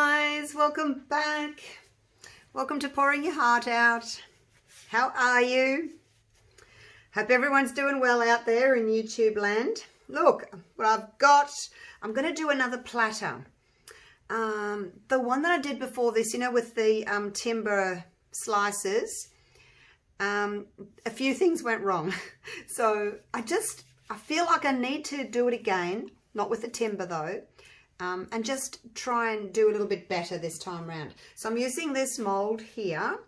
guys, welcome back. Welcome to Pouring Your Heart Out. How are you? Hope everyone's doing well out there in YouTube land. Look what I've got. I'm going to do another platter. The one that I did before this, you know, with the timber slices, a few things went wrong. So I feel like I need to do it again, not with the timber though. And just try and do a little bit better this time around. So I'm using this mold here,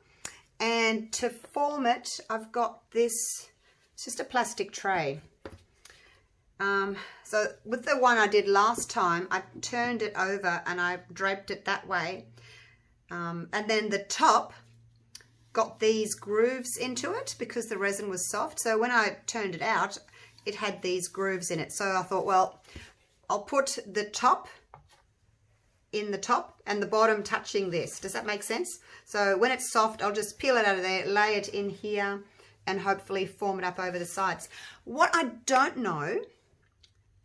and to form it I've got this, it's just a plastic tray. So with the one I did last time, I turned it over and I draped it that way, and then the top got these grooves into it because the resin was soft. So when I turned it out, it had these grooves in it. So I thought, well, I'll put the top in the top and the bottom touching this. Does that make sense? So when it's soft, I'll just peel it out of there, lay it in here, and hopefully form it up over the sides. What I don't know,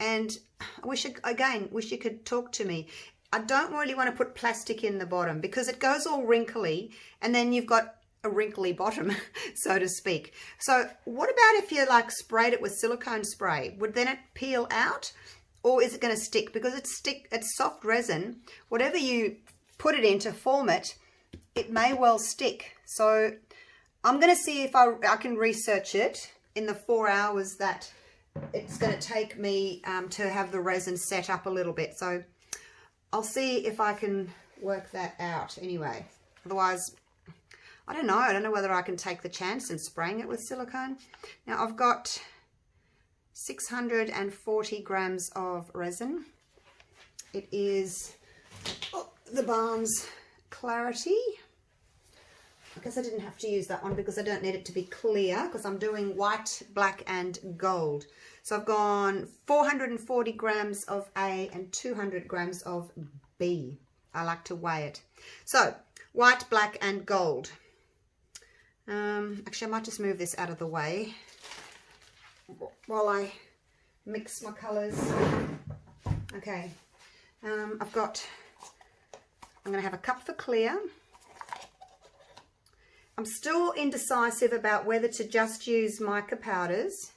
and I wish you could talk to me, I don't really want to put plastic in the bottom because it goes all wrinkly and then you've got a wrinkly bottom, so to speak. So what about if you like sprayed it with silicone spray? Would then it peel out? Or is it going to stick? Because it's soft resin. Whatever you put it in to form it, it may well stick. So I'm going to see if I can research it in the 4 hours that it's going to take me to have the resin set up a little bit. So I'll see if I can work that out anyway. Otherwise, I don't know. I don't know whether I can take the chance in spraying it with silicone. Now I've got 640 grams of resin. It is the Barnes Clariti. I guess I didn't have to use that one because I don't need it to be clear because I'm doing white, black and gold. So I've gone 440 grams of A and 200 grams of B. I like to weigh it. So white, black and gold. Actually, I might just move this out of the way while I mix my colours. Okay, I'm going to have a cup for clear. I'm still indecisive about whether to just use mica powders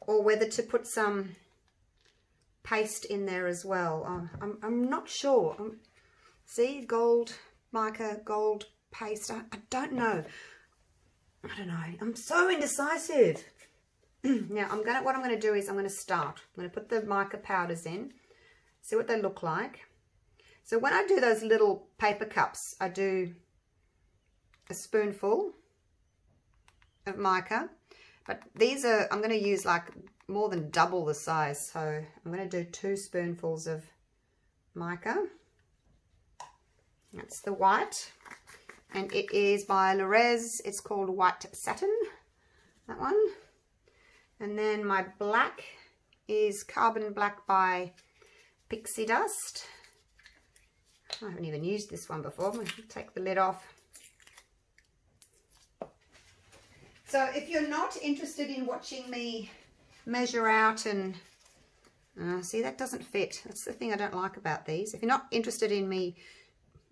or whether to put some paste in there as well. I'm not sure. See, gold, mica, gold paste. I don't know. I don't know. I'm so indecisive. Now what I'm going to do is I'm going to put the mica powders in, see what they look like. So when I do those little paper cups, I do a spoonful of mica, but these are, I'm going to use like more than double the size. So I'm going to do 2 spoonfuls of mica. That's the white, and it is by LeRez. It's called White Satin, that one. And then my black is Carbon Black by Pixie Dust. I haven't even used this one before. I'm going to take the lid off. So if you're not interested in watching me measure out and see, that doesn't fit. That's the thing I don't like about these. If you're not interested in me,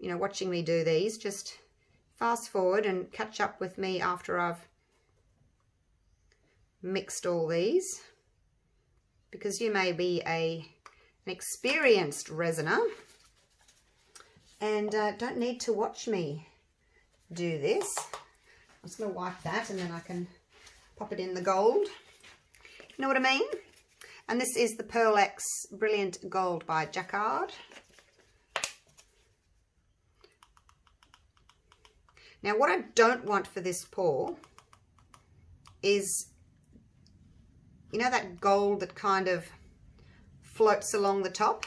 you know, watching me do these, just fast forward and catch up with me after I've mixed all these, because you may be an experienced resiner and don't need to watch me do this. I'm just going to wipe that and then I can pop it in the gold. You know what I mean? And this is the Pearl X Brilliant Gold by Jacquard. Now what I don't want for this pour is, you know, that gold that kind of floats along the top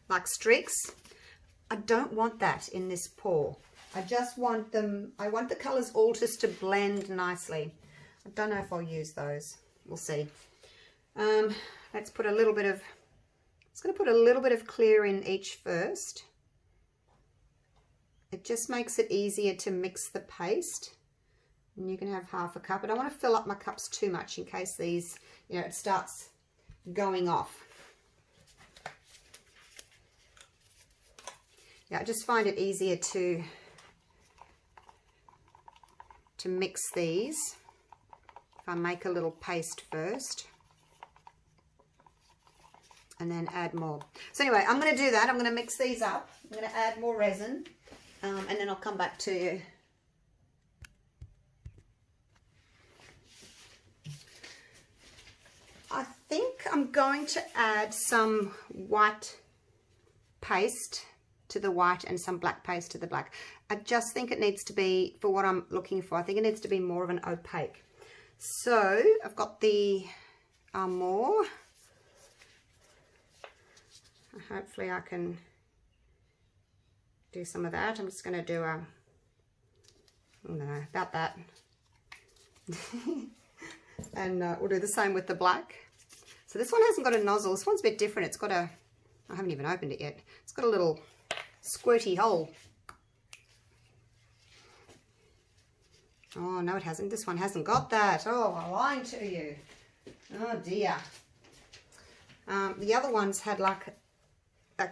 like streaks? I don't want that in this pour. I just want them, I want the colours all just to blend nicely. I don't know if I'll use those. We'll see. Let's put a little bit of, it's going to put a little bit of clear in each first. It just makes it easier to mix the paste. And you can have half a cup. I don't want to fill up my cups too much in case these, you know, it starts going off. Yeah, I just find it easier to mix these if I make a little paste first and then add more. So anyway, I'm going to do that. I'm going to mix these up. I'm going to add more resin and then I'll come back to you. I think I'm going to add some white paste to the white and some black paste to the black. I just think it needs to be, for what I'm looking for, I think it needs to be more of an opaque. So I've got the Armour. Hopefully I can do some of that. I'm just going to do a, I don't know, about that. And we'll do the same with the black. So this one hasn't got a nozzle. This one's a bit different. It's got a, I haven't even opened it yet. It's got a little squirty hole. Oh, no, it hasn't. This one hasn't got that. Oh, I'm lying to you. Oh, dear. The other ones had like a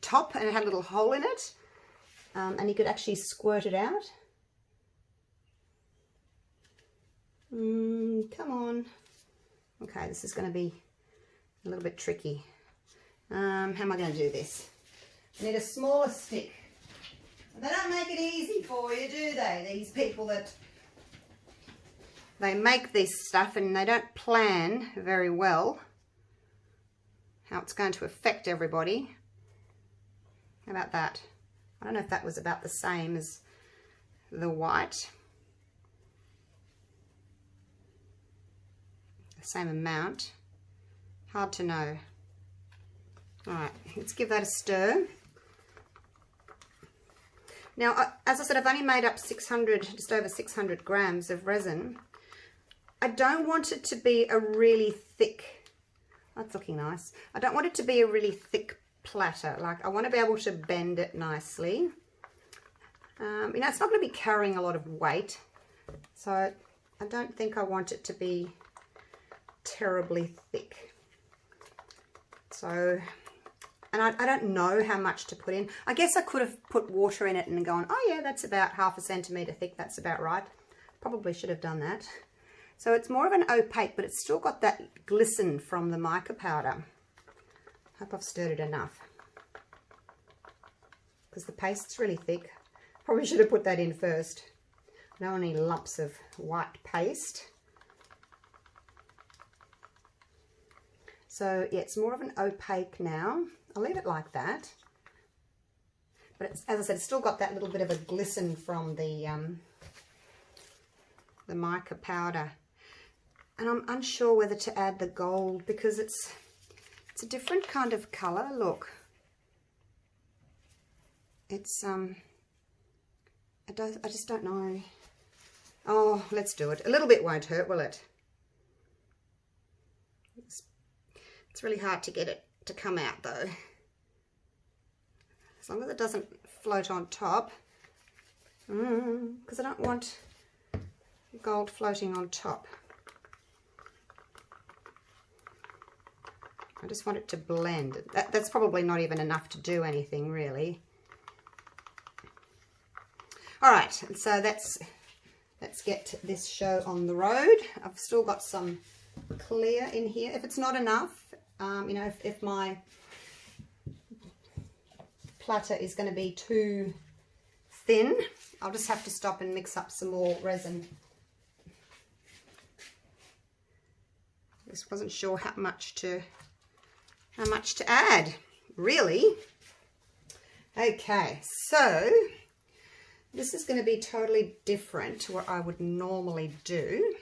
top and it had a little hole in it. And you could actually squirt it out. Come on. Okay, this is going to be a little bit tricky. How am I going to do this? I need a smaller stick. They don't make it easy for you, do they? These people that they make this stuff and they don't plan very well how it's going to affect everybody. How about that? I don't know if that was about the same as the white. The same amount. Hard to know. Alright, let's give that a stir. Now, as I said, I've only made up 600, just over 600 grams of resin. I don't want it to be a really thick, that's looking nice. I don't want it to be a really thick platter. Like, I want to be able to bend it nicely. You know, it's not going to be carrying a lot of weight. So I don't think I want it to be terribly thick. So, and I don't know how much to put in. I guess I could have put water in it and gone, oh yeah, that's about 1/2 centimetre thick. That's about right. Probably should have done that. So it's more of an opaque, but it's still got that glisten from the mica powder. Hope I've stirred it enough. Because the paste's really thick. Probably should have put that in first. I don't want any lumps of white paste. So yeah, it's more of an opaque now. I'll leave it like that. But it's, as I said, it's still got that little bit of a glisten from the mica powder. And I'm unsure whether to add the gold because it's a different kind of colour. Look, it's I just don't know. Oh, let's do it. A little bit won't hurt, will it? It's really hard to get it to come out though. As long as it doesn't float on top. Because I don't want gold floating on top. I just want it to blend. That's probably not even enough to do anything really. All right, so let's get this show on the road. I've still got some clear in here. If it's not enough, you know, if my platter is going to be too thin, I'll just have to stop and mix up some more resin. Just wasn't sure how much to add, really. Okay, so this is going to be totally different to what I would normally do.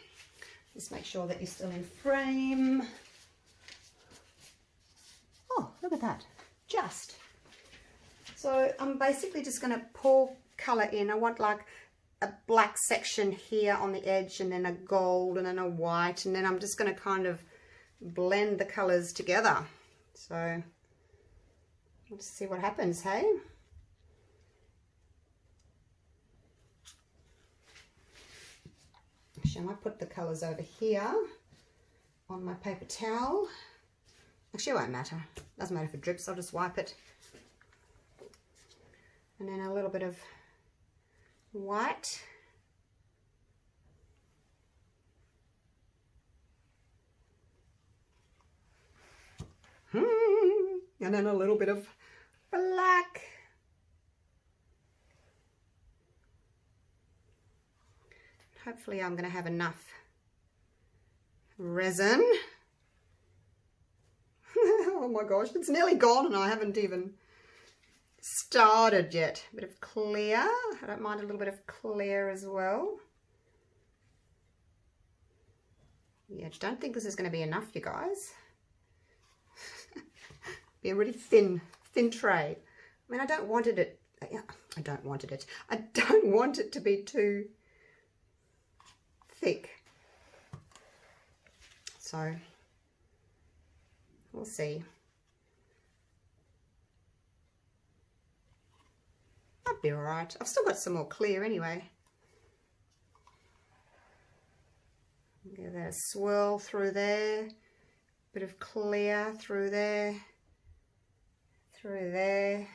Just make sure that you're still in frame. Oh, look at that. Just. So I'm basically just going to pour colour in. I want like a black section here on the edge and then a gold and then a white, and then I'm just going to kind of blend the colours together. So let's see what happens, hey? Actually, I might put the colours over here on my paper towel. Actually, it won't matter. Doesn't matter if it drips, I'll just wipe it. And then a little bit of white. And then a little bit of black. Hopefully I'm going to have enough resin. Oh my gosh, it's nearly gone and I haven't even started yet. A bit of clear. I don't mind a little bit of clear as well. Yeah, I don't think this is going to be enough, you guys. Be a really thin tray. I mean, I don't want it to be too thick. So we'll see. That'd be all right. I've still got some more clear anyway. Give that a swirl through there. Bit of clear through there. Through there.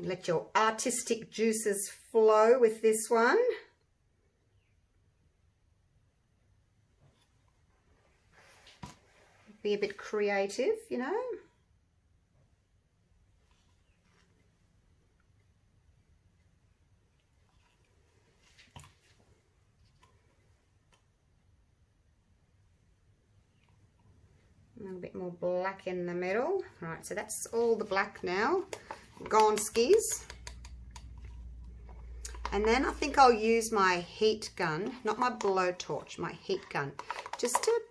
Let your artistic juices flow with this one. Be a bit creative, you know. A little bit more black in the middle. Right, so that's all the black now. Gone skis. And then I think I'll use my heat gun, not my blowtorch, my heat gun, just to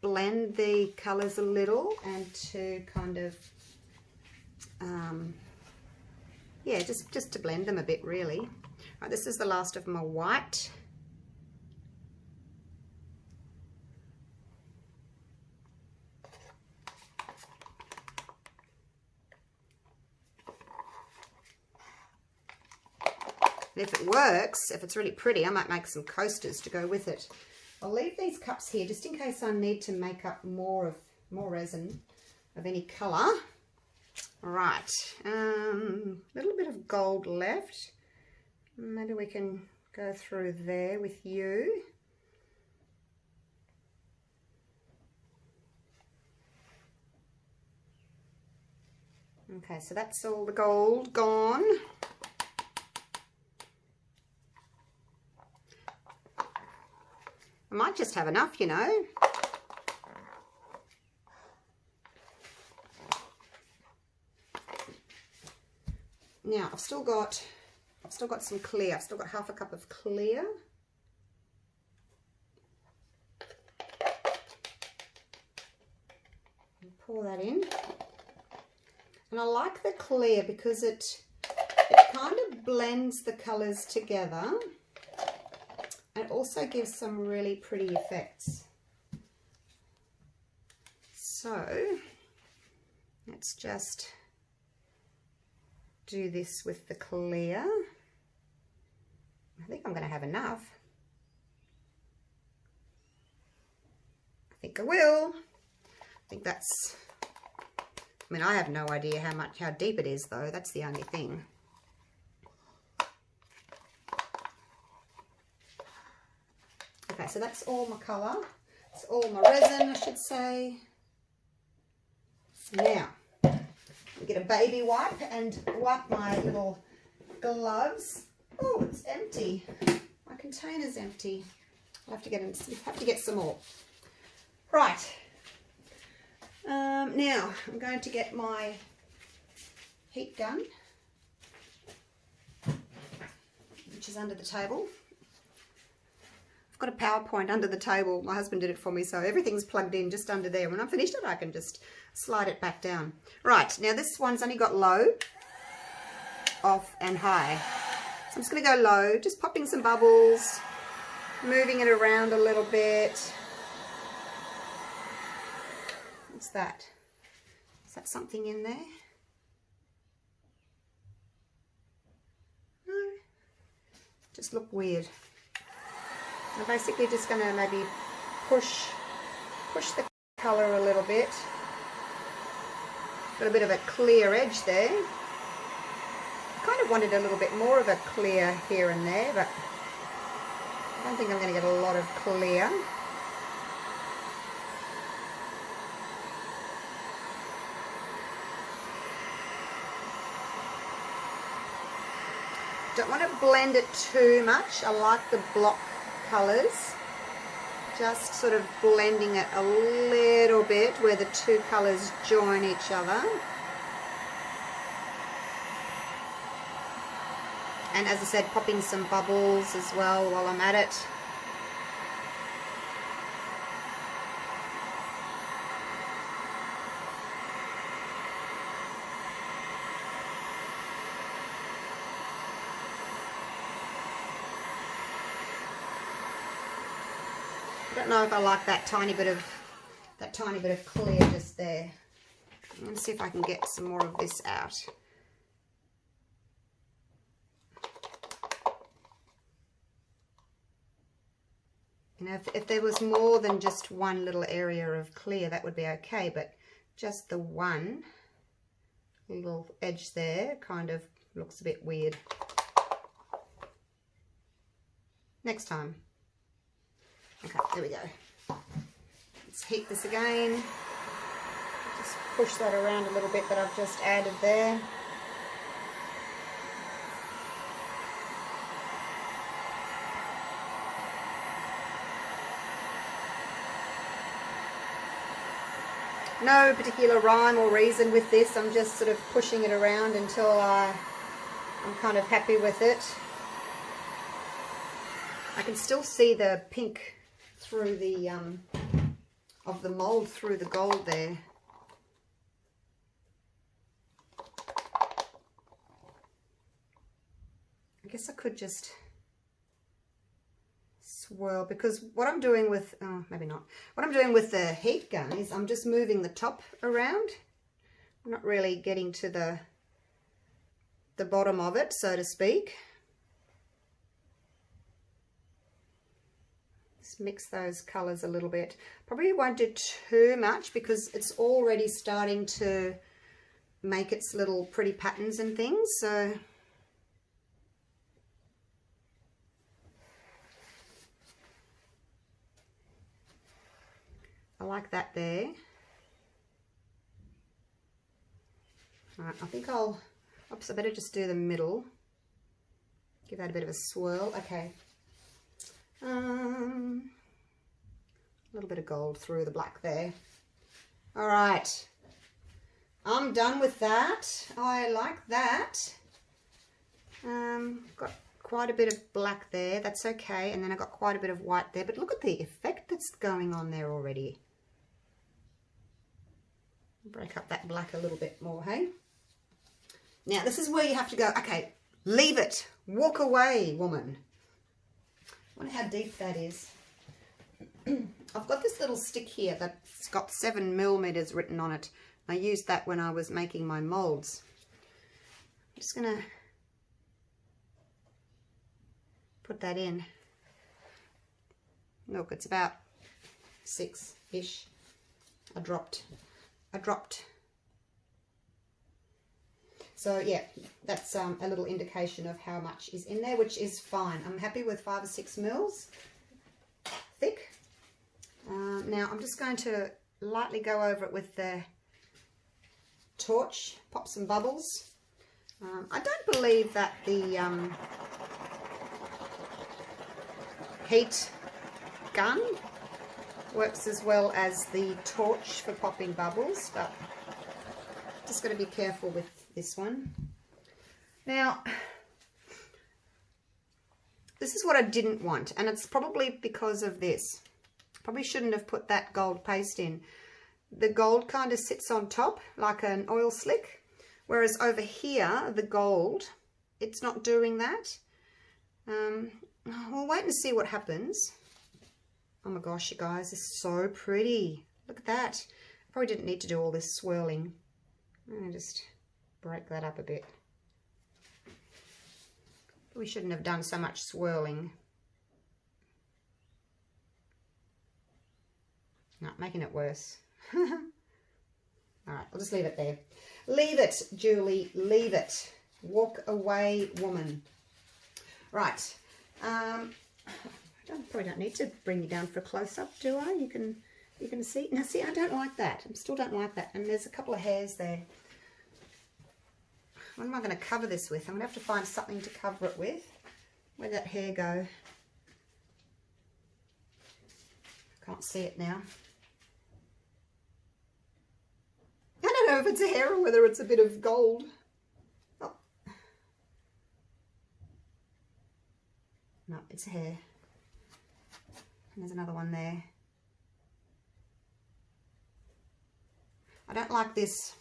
blend the colours a little and to kind of, yeah, just to blend them a bit really. Right, this is the last of my white. And if it works, if it's really pretty, I might make some coasters to go with it. I'll leave these cups here just in case I need to make up more resin of any colour. All right, little bit of gold left. Maybe we can go through there with you. Okay, so that's all the gold gone. I might just have enough, you know. Now I've still got some clear. I've still got half a cup of clear. Pour that in. And I like the clear because it kind of blends the colours together. And it also gives some really pretty effects. So let's just do this with the clear. I think I'm going to have enough. I think I will. I think that's, I mean, I have no idea how deep it is though. That's the only thing. Okay, so that's all my colour. It's all my resin, I should say. Now, we get a baby wipe and wipe my little gloves. Oh, it's empty. My container's empty. I'll have to get some more. Right. Now, I'm going to get my heat gun, which is under the table. I've got a PowerPoint under the table. My husband did it for me, so everything's plugged in just under there. When I'm finished it, I can just slide it back down. Right, now this one's only got low, off and high. So I'm just going to go low, just popping some bubbles, moving it around a little bit. What's that? Is that something in there? No. Just look weird. I'm basically just going to maybe push the colour a little bit. Got a bit of a clear edge there. I kind of wanted a little bit more of a clear here and there, but I don't think I'm going to get a lot of clear. Don't want to blend it too much. I like the block colours. Just sort of blending it a little bit where the two colours join each other. And as I said, popping some bubbles as well while I'm at it. I don't know if I like that tiny bit of clear just there. I'm going to see if I can get some more of this out. You know, if there was more than just one little area of clear, that would be okay, but just the one little edge there kind of looks a bit weird. Next time. Okay, there we go. Let's heat this again. Just push that around a little bit that I've just added there. No particular rhyme or reason with this. I'm just sort of pushing it around until I'm kind of happy with it. I can still see the pink through the of the mold through the gold there. I guess I could just swirl, because what I'm doing with maybe not. What I'm doing with the heat gun is I'm just moving the top around. I'm not really getting to the bottom of it, so to speak. Mix those colors a little bit. Probably won't do too much because it's already starting to make its little pretty patterns and things, so I like that there. Alright, I think I better just do the middle, give that a bit of a swirl. Okay. A little bit of gold through the black there. All right, I'm done with that. I like that. Got quite a bit of black there. That's okay. And then I got quite a bit of white there. But look at the effect that's going on there already. Break up that black a little bit more, hey? Now, this is where you have to go, okay, leave it. Walk away, woman. I wonder how deep that is. I've got this little stick here that's got 7mm written on it. I used that when I was making my molds. I'm just going to put that in. Look, it's about 6-ish. I dropped. So yeah, that's a little indication of how much is in there, which is fine. I'm happy with 5 or 6 mils thick. Now I'm just going to lightly go over it with the torch, pop some bubbles. I don't believe that the heat gun works as well as the torch for popping bubbles, but just got to be careful with this one. Now, this is what I didn't want, and it's probably because of this. Probably shouldn't have put that gold paste in. The gold kind of sits on top like an oil slick, whereas over here, the gold, it's not doing that. We'll wait and see what happens. Oh my gosh, you guys, this is so pretty. Look at that. I probably didn't need to do all this swirling. I'm going to just break that up a bit. We shouldn't have done so much swirling. Not making it worse. All right, I'll just leave it there. Leave it, Julie, leave it. Walk away, woman. Right. I probably don't need to bring you down for a close-up, do I? You can see. Now, see, I don't like that. I still don't like that. And there's a couple of hairs there. What am I going to cover this with? I'm going to have to find something to cover it with. Where'd that hair go? Can't see it now. I don't know if it's a hair or whether it's a bit of gold. Oh. No, it's a hair. And there's another one there. I don't like this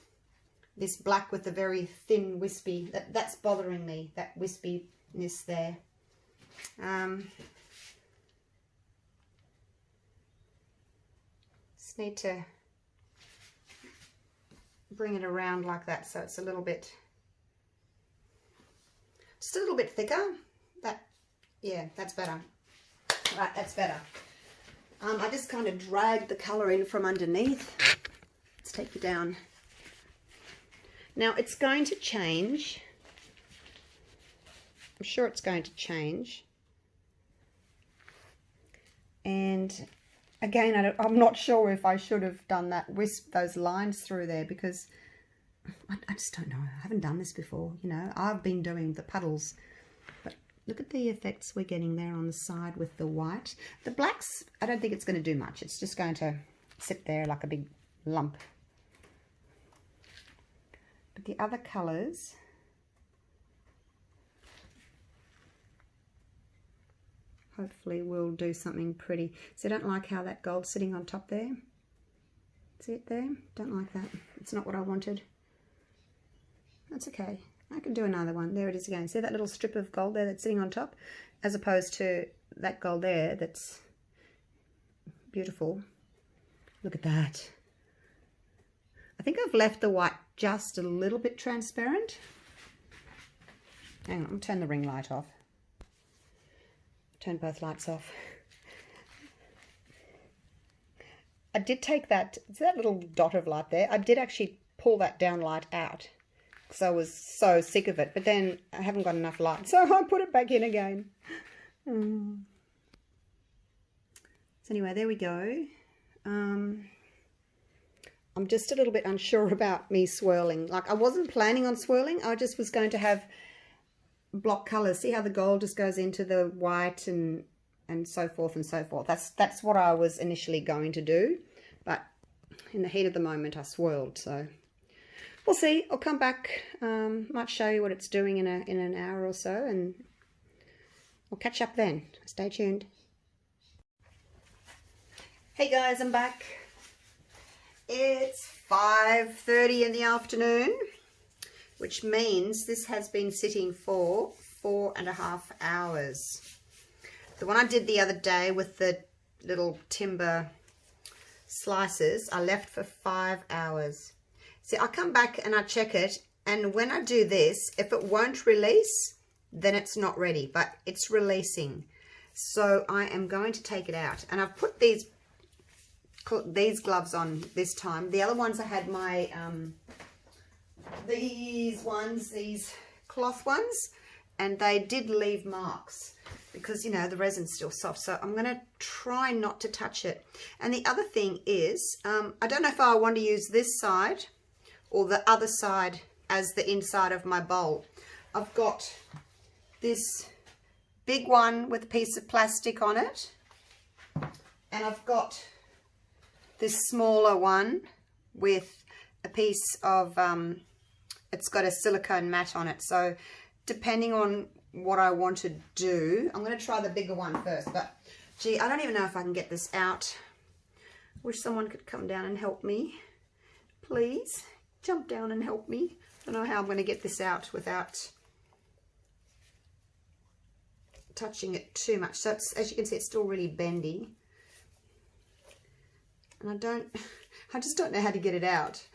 black with the very thin wispy. That's bothering me, that wispiness there. Just need to bring it around like that so it's a little bit, just a little bit thicker. Yeah, that's better. Right, that's better. I just kind of dragged the colour in from underneath. Let's take you down. Now it's going to change. I'm sure it's going to change. And again, I'm not sure if I should have done that, wisp those lines through there, because I just don't know. I haven't done this before, you know. I've been doing the puddles. But look at the effects we're getting there on the side with the white. The blacks, I don't think it's going to do much. It's just going to sit there like a big lump. But the other colours, hopefully we'll do something pretty. So I don't like how that gold's sitting on top there. See it there? Don't like that. It's not what I wanted. That's okay. I can do another one. There it is again. See that little strip of gold there that's sitting on top? As opposed to that gold there that's beautiful. Look at that. I think I've left the white just a little bit transparent. Hang on, I'll turn the ring light off. Turn both lights off. I did take that, see that little dot of light there? I did actually pull that down light out because I was so sick of it, but then I haven't got enough light, so I put it back in again. So anyway, there we go. I'm just a little bit unsure about me swirling. Like, I wasn't planning on swirling. I just was going to have block colours. See how the gold just goes into the white and so forth and so forth. That's what I was initially going to do. But in the heat of the moment, I swirled. So we'll see. I'll come back. Might show you what it's doing in an hour or so, and we'll catch up then. Stay tuned. Hey guys, I'm back. It's 5:30 in the afternoon, which means this has been sitting for 4.5 hours. The one I did the other day with the little timber slices, I left for 5 hours. See, I come back and I check it, and when I do this, if it won't release, then it's not ready, but it's releasing. So I am going to take it out, and I've put these gloves on this time. The other ones I had my these cloth ones, and they did leave marks because, you know, the resin's still soft. So I'm going to try not to touch it. And the other thing is, I don't know if I want to use this side or the other side as the inside of my bowl. I've got this big one with a piece of plastic on it, and I've got this smaller one with a piece of, it's got a silicone mat on it. So depending on what I want to do, I'm going to try the bigger one first. But gee, I don't even know if I can get this out. Wish someone could come down and help me. Please, jump down and help me. I don't know how I'm going to get this out without touching it too much. So it's, as you can see, it's still really bendy. And I just don't know how to get it out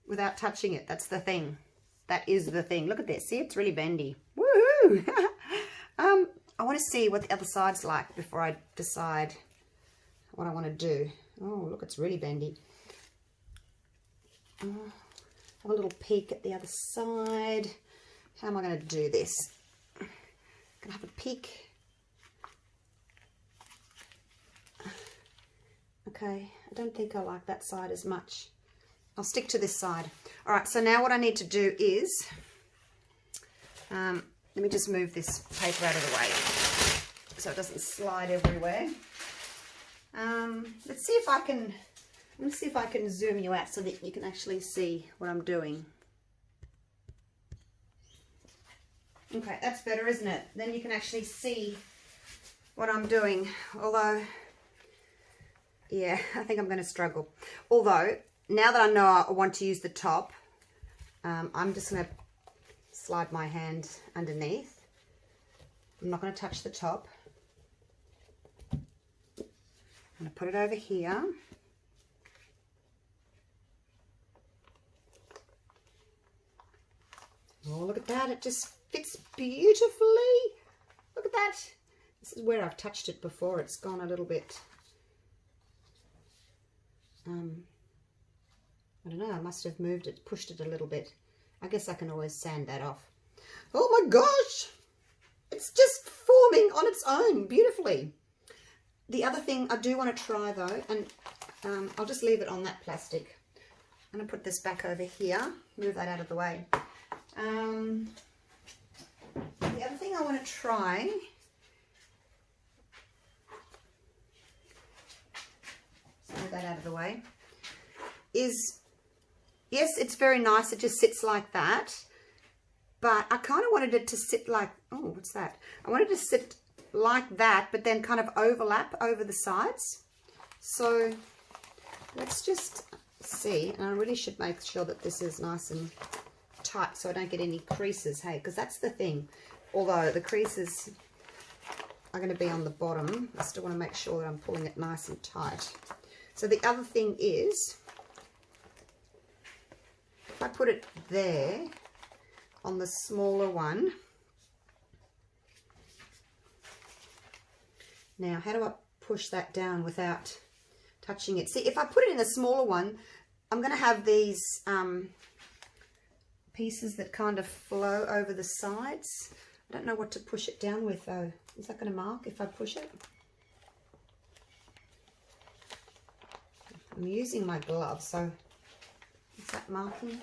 without touching it. That's the thing. That is the thing. Look at this. See, it's really bendy. Woohoo! I want to see what the other side's like before I decide what I want to do. Oh, look, it's really bendy. Have a little peek at the other side. How am I going to do this? I'm going to have a peek. Okay, I don't think I like that side as much. I'll stick to this side. All right, so now what I need to do is, let me just move this paper out of the way so it doesn't slide everywhere. Let's see if I can zoom you out so that you can actually see what I'm doing. Okay, that's better, isn't it? Then you can actually see what I'm doing. Although, yeah, I think I'm going to struggle. Although, now that I know I want to use the top, I'm just going to slide my hand underneath. I'm not going to touch the top. I'm going to put it over here. Oh, look at that. It just fits beautifully. Look at that. This is where I've touched it before. It's gone a little bit. I don't know. I must have moved it, pushed it a little bit. I guess I can always sand that off. Oh my gosh. It's just forming on its own beautifully. The other thing I do want to try though, and I'll just leave it on that plastic. I'm going to put this back over here. Move that out of the way. The other thing I want to try, move that out of the way, is, yes, it's very nice. It just sits like that. But I kind of wanted it to sit like, oh, what's that? I wanted it to sit like that, but then kind of overlap over the sides. So let's just see. And I really should make sure that this is nice and tight so I don't get any creases, hey, because that's the thing. Although the creases are going to be on the bottom, I still want to make sure that I'm pulling it nice and tight. So the other thing is, if I put it there on the smaller one, now how do I push that down without touching it? See, if I put it in the smaller one, I'm going to have these pieces that kind of flow over the sides. I don't know what to push it down with though. Is that going to mark if I push it? I'm using my glove, so is that marking?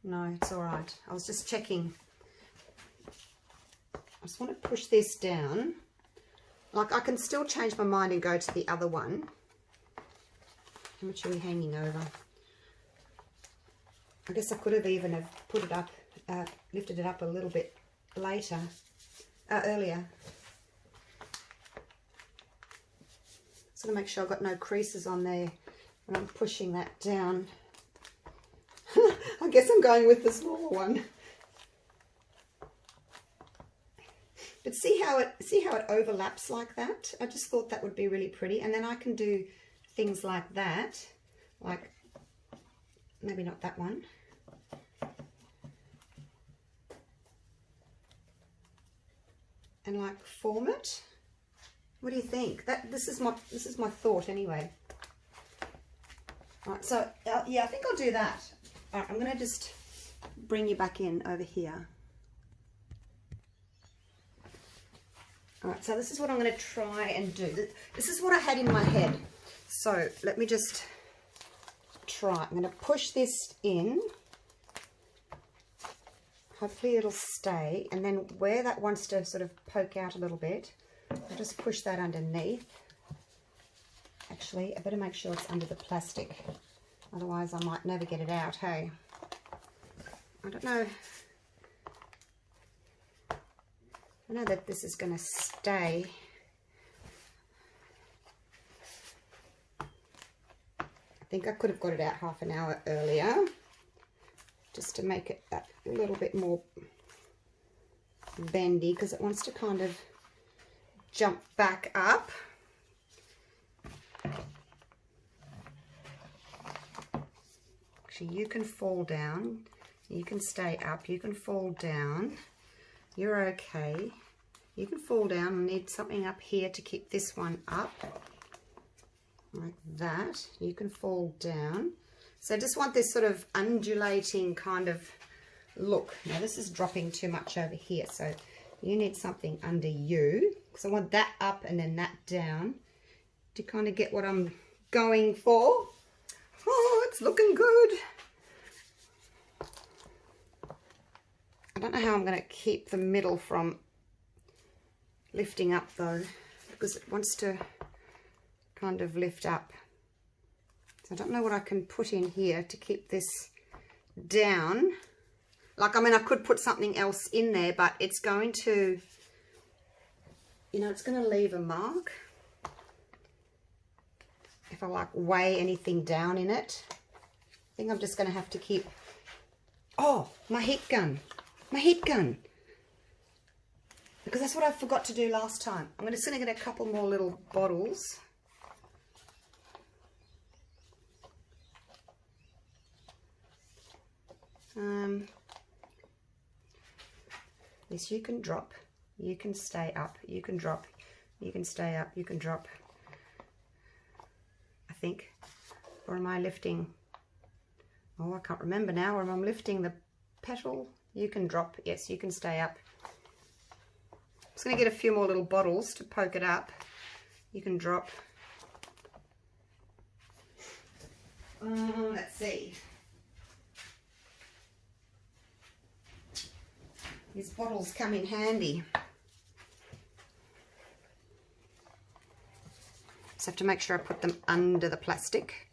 No, it's all right. I was just checking. I just want to push this down. Like, I can still change my mind and go to the other one. How much are we hanging over? I guess I could have even have put it up, lifted it up a little bit later, earlier. Just going to make sure I've got no creases on there when I'm pushing that down. I guess I'm going with the smaller one. But see how it overlaps like that? I just thought that would be really pretty. And then I can do things like that, like maybe not that one. And like form it. What do you think? This is my thought anyway. All right, so yeah, I think I'll do that. All right, I'm going to just bring you back in over here. All right, so this is what I'm going to try and do. This is what I had in my head. So let me just try. I'm going to push this in. Hopefully it'll stay. And then where that wants to sort of poke out a little bit, I'll just push that underneath. Actually, I better make sure it's under the plastic. Otherwise, I might never get it out, hey? I don't know. I know that this is going to stay. I think I could have got it out half an hour earlier, just to make it a little bit more bendy, because it wants to kind of jump back up. Actually, you can fall down, you can stay up, you can fall down. You're okay. You can fall down. I need something up here to keep this one up. Like that. You can fall down. So I just want this sort of undulating kind of look. Now this is dropping too much over here, so you need something under you, because I want that up and then that down to kind of get what I'm going for. Oh, it's looking good. I don't know how I'm going to keep the middle from lifting up though, because it wants to kind of lift up. So I don't know what I can put in here to keep this down. Like, I mean, I could put something else in there, but it's going to, you know, it's going to leave a mark if I like weigh anything down in it. I think I'm just going to have to keep, oh, my heat gun, because that's what I forgot to do last time. I'm just going to get a couple more little bottles. This you can drop, you can stay up, you can drop, you can stay up, you can drop, I think. Or am I lifting? Oh, I can't remember now. Or am I lifting the petal? You can drop, yes, you can stay up. I'm just going to get a few more little bottles to poke it up. You can drop. Let's see. These bottles come in handy. Just have to make sure I put them under the plastic.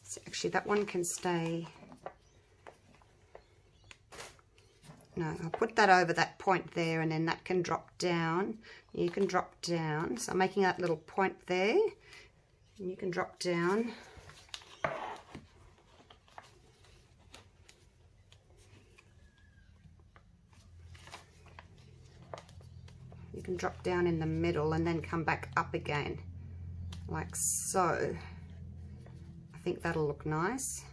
So actually that one can stay. No, I'll put that over that point there, and then that can drop down. You can drop down. So I'm making that little point there. And you can drop down. You can drop down in the middle and then come back up again, like so. I think that'll look nice.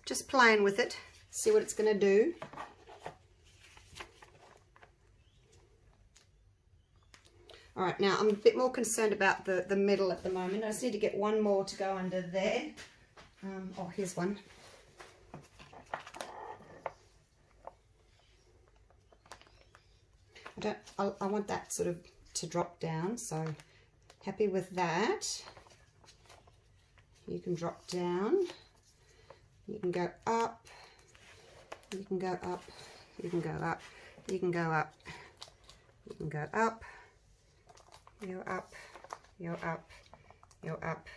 Just playing with it, see what it's going to do. All right, now I'm a bit more concerned about the middle at the moment. I just need to get one more to go under there. Oh, here's one. I want that sort of to drop down, so happy with that. You can drop down, you can go up, you can go up, you can go up, you can go up, you can go up, you're up, you're up, you're up.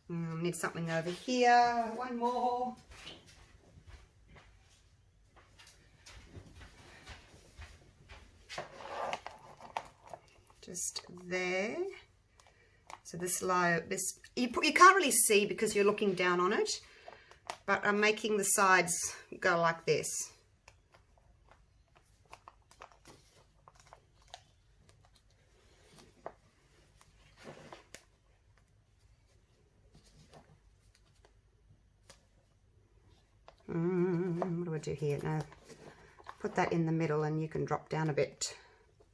Need something over here, one more. Just there. So this layer, you can't really see because you're looking down on it, but I'm making the sides go like this. What do I do here? No, put that in the middle, and you can drop down a bit.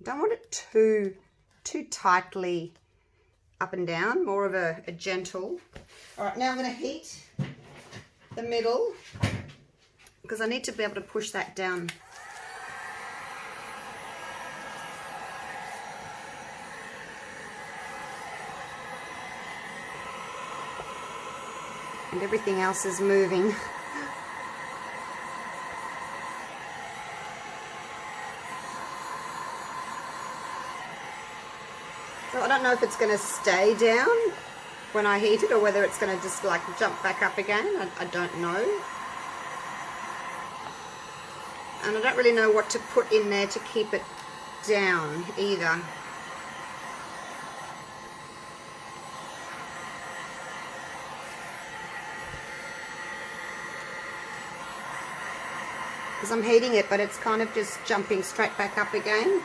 Don't want it too tightly up and down, more of a gentle. All right, now I'm going to heat the middle because I need to be able to push that down. And everything else is moving. So I don't know if it's going to stay down when I heat it or whether it's going to just like jump back up again. I don't know. And I don't really know what to put in there to keep it down either. Because I'm heating it, but it's kind of just jumping straight back up again.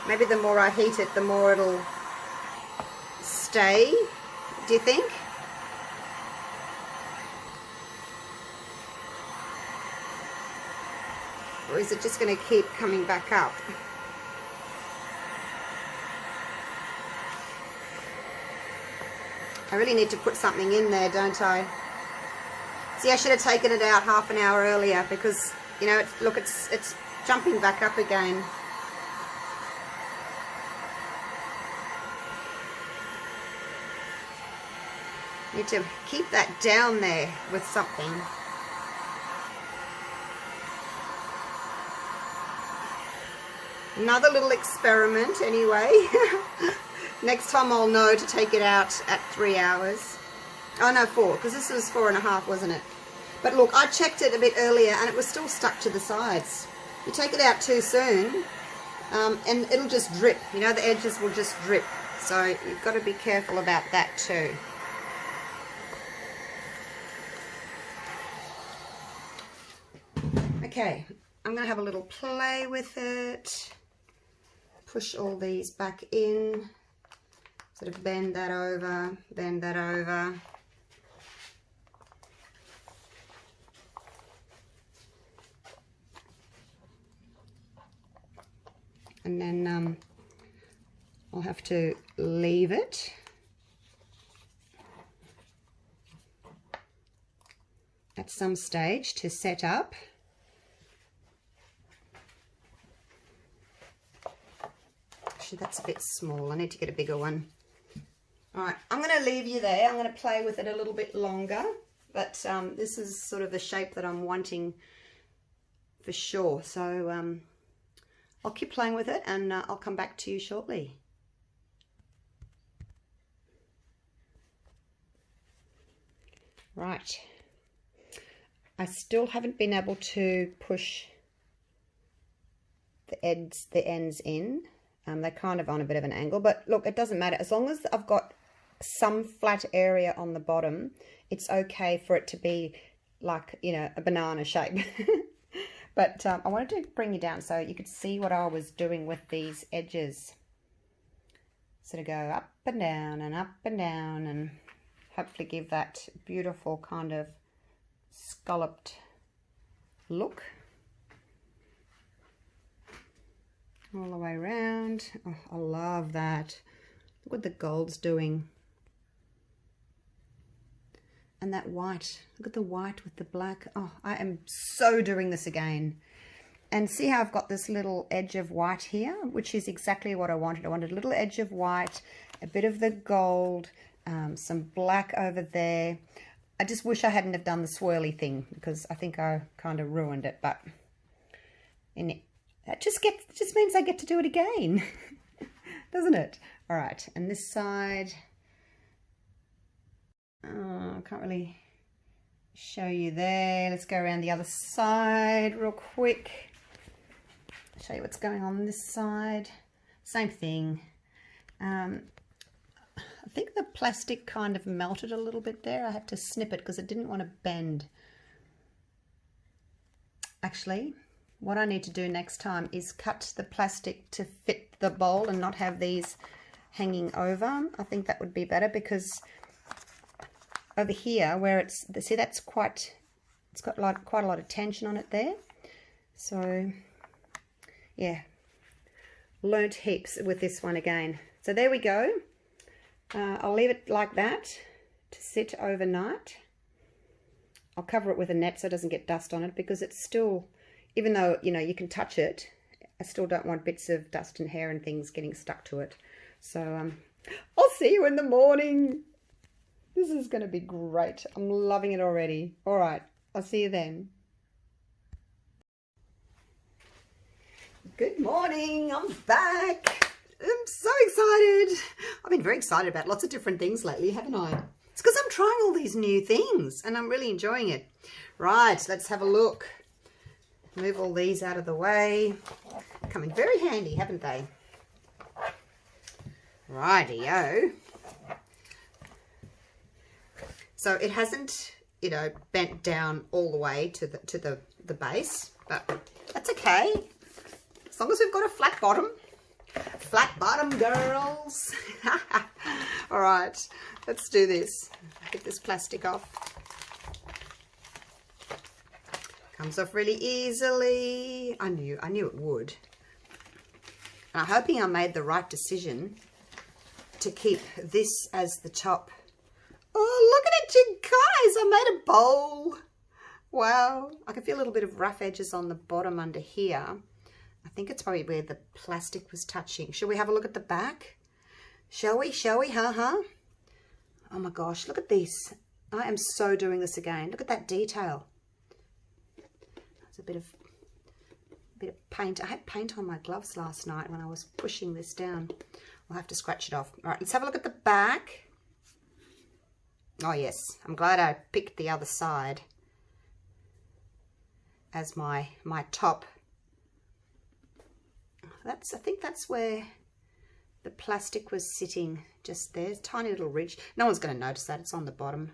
Maybe the more I heat it, the more it'll stay, do you think? Or is it just going to keep coming back up? I really need to put something in there, don't I? See, I should have taken it out half an hour earlier because, you know, look, it's jumping back up again. Need to keep that down there with something. Another little experiment anyway. Next time I'll know to take it out at 3 hours. Oh no, 4, because this was 4.5, wasn't it? But look, I checked it a bit earlier and it was still stuck to the sides. You take it out too soon and it'll just drip. You know, the edges will just drip. So you've got to be careful about that too. Okay, I'm going to have a little play with it. Push all these back in. Sort of bend that over, bend that over. And then I'll have to leave it. At some stage to set up. Actually, that's a bit small. I need to get a bigger one. All right, I'm going to leave you there. I'm going to play with it a little bit longer, but this is sort of the shape that I'm wanting for sure. So I'll keep playing with it and I'll come back to you shortly. Right. I still haven't been able to push the ends in. They're kind of on a bit of an angle, but look, it doesn't matter. As long as I've got some flat area on the bottom, it's okay for it to be like, you know, a banana shape. But I wanted to bring you down so you could see what I was doing with these edges. Sort of go up and down and hopefully give that beautiful kind of scalloped look. All the way around. Oh, I love that. Look what the gold's doing. And that white. Look at the white with the black. Oh, I am so doing this again. And see how I've got this little edge of white here, which is exactly what I wanted. I wanted a little edge of white, a bit of the gold, some black over there. I just wish I hadn't have done the swirly thing because I think I kind of ruined it, but that just means I get to do it again, doesn't it? All right, and this side, I can't really show you there. Let's go around the other side real quick. Show you what's going on this side. Same thing. I think the plastic kind of melted a little bit there. I had to snip it because it didn't want to bend. Actually, what I need to do next time is cut the plastic to fit the bowl and not have these hanging over. I think that would be better because over here where it's, see, that's quite, it's got quite a lot of tension on it there. So yeah, learnt heaps with this one again. So there we go. I'll leave it like that to sit overnight. I'll cover it with a net so it doesn't get dust on it because it's still, even though, you know, you can touch it, I still don't want bits of dust and hair and things getting stuck to it. So I'll see you in the morning. This is going to be great. I'm loving it already. All right, I'll see you then. Good morning, I'm back. I'm so excited. I've been very excited about lots of different things lately, haven't I? It's because I'm trying all these new things and I'm really enjoying it. Right, let's have a look. Move all these out of the way. Come in very handy, haven't they? Righty-o. So it hasn't, you know, bent down all the way to the base, but that's okay. As long as we've got a flat bottom, Flat bottom girls. All right, let's do this. Get this plastic off. Comes off really easily. I knew it would. And I'm hoping I made the right decision to keep this as the top. Oh, look at it, you guys. I made a bowl. Wow. I can feel a little bit of rough edges on the bottom under here. I think it's probably where the plastic was touching. Shall we have a look at the back? Shall we? Shall we? Huh? Oh my gosh, look at this. I am so doing this again. Look at that detail. There's a bit of paint. I had paint on my gloves last night when I was pushing this down. I'll have to scratch it off. All right, let's have a look at the back. Oh yes, I'm glad I picked the other side as my top. I think that's where the plastic was sitting, just there. Tiny little ridge. No one's going to notice that. It's on the bottom.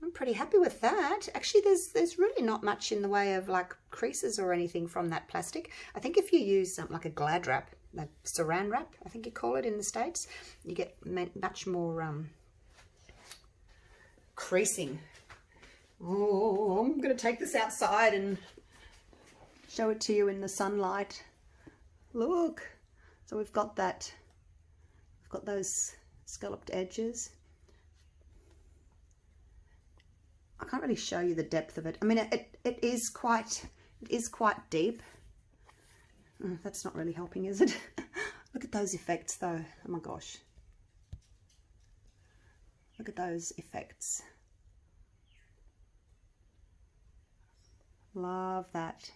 I'm pretty happy with that. Actually, there's really not much in the way of like creases or anything from that plastic. I think if you use something like a Glad wrap, like saran wrap, I think you call it in the States, you get much more creasing. Oh, I'm going to take this outside and show it to you in the sunlight. Look. So we've got that. We've got those scalloped edges. I can't really show you the depth of it. I mean, it is quite deep. Oh, that's not really helping, is it? Look at those effects though. Oh my gosh. Look at those effects. Love that.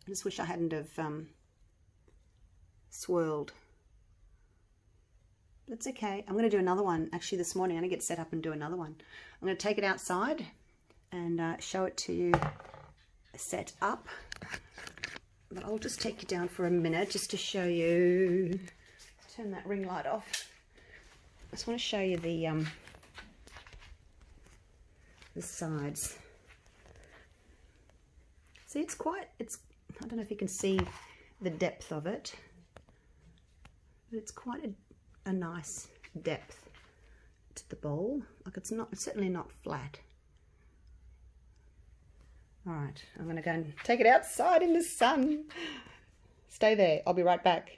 I just wish I hadn't have swirled. But it's okay. I'm going to do another one. Actually, this morning I'm going to get set up and do another one. I'm going to take it outside and show it to you set up. But I'll just take you down for a minute just to show you. Turn that ring light off. I just want to show you the sides. See, I don't know if you can see the depth of it, but it's quite a nice depth to the bowl. Like it's certainly not flat. All right, I'm going to go and take it outside in the sun. Stay there. I'll be right back.